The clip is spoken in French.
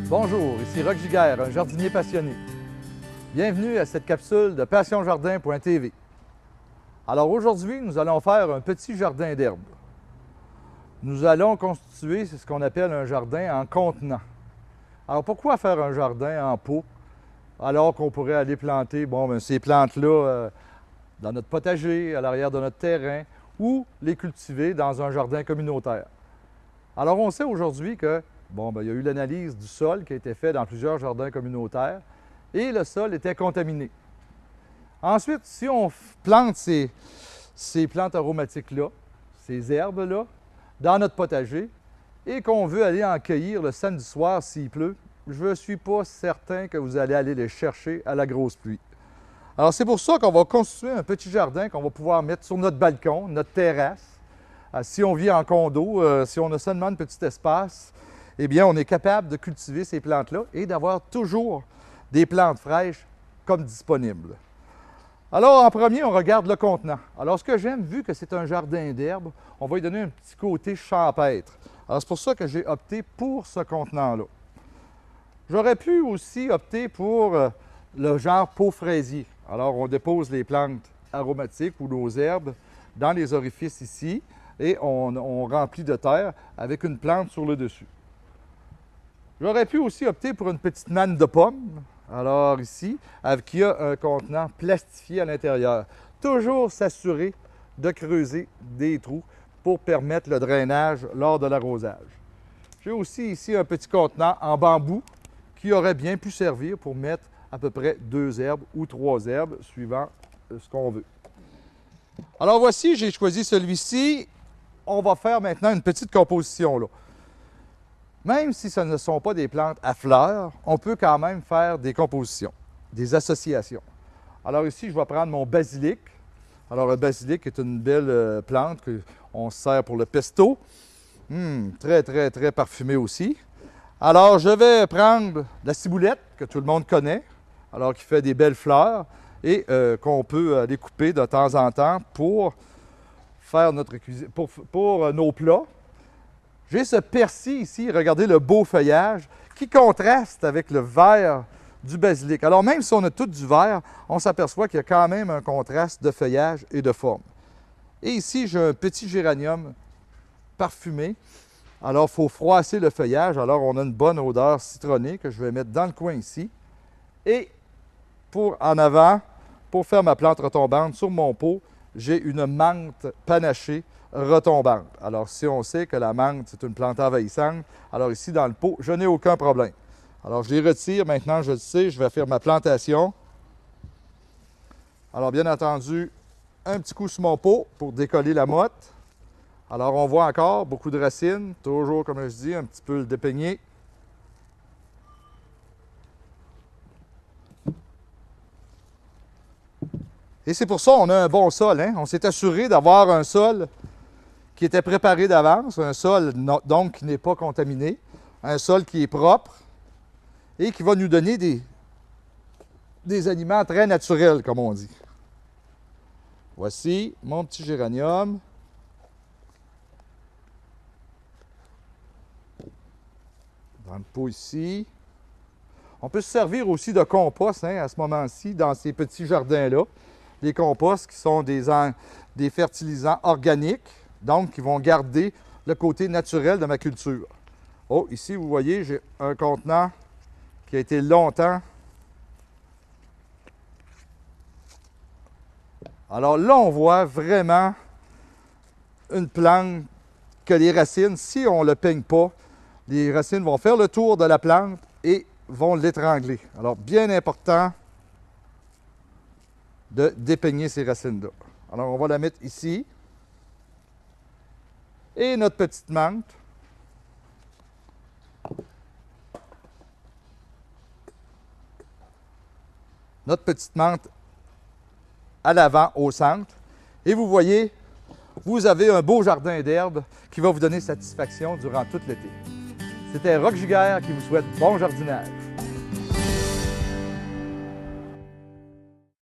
Bonjour, ici Roch Giguère, un jardinier passionné. Bienvenue à cette capsule de passionjardin.tv. Alors aujourd'hui, nous allons faire un petit jardin d'herbes. Nous allons constituer ce qu'on appelle un jardin en contenant. Alors pourquoi faire un jardin en pot alors qu'on pourrait aller planter ces plantes-là dans notre potager, à l'arrière de notre terrain ou les cultiver dans un jardin communautaire? Alors on sait aujourd'hui que il y a eu l'analyse du sol qui a été faite dans plusieurs jardins communautaires et le sol était contaminé. Ensuite, si on plante ces plantes aromatiques-là, ces herbes-là, dans notre potager et qu'on veut aller en cueillir le samedi soir s'il pleut, je ne suis pas certain que vous allez aller les chercher à la grosse pluie. Alors c'est pour ça qu'on va constituer un petit jardin qu'on va pouvoir mettre sur notre balcon, notre terrasse. Si on vit en condo, si on a seulement un petit espace, eh bien, on est capable de cultiver ces plantes-là et d'avoir toujours des plantes fraîches comme disponibles. Alors, en premier, on regarde le contenant. Alors, ce que j'aime, vu que c'est un jardin d'herbes, on va lui donner un petit côté champêtre. Alors, c'est pour ça que j'ai opté pour ce contenant-là. J'aurais pu aussi opter pour le genre pot fraisier. Alors, on dépose les plantes aromatiques ou nos herbes dans les orifices ici et on remplit de terre avec une plante sur le dessus. J'aurais pu aussi opter pour une petite manne de pommes, alors ici, qui a un contenant plastifié à l'intérieur. Toujours s'assurer de creuser des trous pour permettre le drainage lors de l'arrosage. J'ai aussi ici un petit contenant en bambou qui aurait bien pu servir pour mettre à peu près 2 herbes ou 3 herbes, suivant ce qu'on veut. Alors voici, j'ai choisi celui-ci. On va faire maintenant une petite composition là. Même si ce ne sont pas des plantes à fleurs, on peut quand même faire des compositions, des associations. Alors ici, je vais prendre mon basilic. Alors le basilic est une belle plante qu'on sert pour le pesto. Très, très, très parfumé aussi. Alors je vais prendre la ciboulette, que tout le monde connaît, alors qui fait des belles fleurs et qu'on peut aller couper de temps en temps pour faire notre cuisine, pour nos plats. J'ai ce persil ici, regardez le beau feuillage, qui contraste avec le vert du basilic. Alors même si on a tout du vert, on s'aperçoit qu'il y a quand même un contraste de feuillage et de forme. Et ici, j'ai un petit géranium parfumé. Alors, il faut froisser le feuillage. Alors, on a une bonne odeur citronnée que je vais mettre dans le coin ici. Et en avant, pour faire ma plante retombante sur mon pot, j'ai une menthe panachée retombante. Alors, si on sait que la menthe, c'est une plante envahissante, alors ici, dans le pot, je n'ai aucun problème. Alors, je les retire. Maintenant, je le sais, je vais faire ma plantation. Alors, bien entendu, un petit coup sur mon pot pour décoller la motte. Alors, on voit encore beaucoup de racines, toujours, comme je dis, un petit peu le dépeigner. Et c'est pour ça qu'on a un bon sol. On s'est assuré d'avoir un sol qui était préparé d'avance, un sol donc qui n'est pas contaminé, un sol qui est propre et qui va nous donner des aliments très naturels, comme on dit. Voici mon petit géranium. Dans le pot ici. On peut se servir aussi de compost à ce moment-ci dans ces petits jardins-là. Les composts qui sont des fertilisants organiques, donc qui vont garder le côté naturel de ma culture. Oh, ici, vous voyez, j'ai un contenant qui a été longtemps. Alors là, on voit vraiment une plante que les racines, si on ne le peigne pas, les racines vont faire le tour de la plante et vont l'étrangler. Alors, bien important de dépeigner ces racines-là. Alors, on va la mettre ici. Et notre petite menthe. Notre petite menthe à l'avant, au centre. Et vous voyez, vous avez un beau jardin d'herbes qui va vous donner satisfaction durant tout l'été. C'était Roch Giguère qui vous souhaite bon jardinage.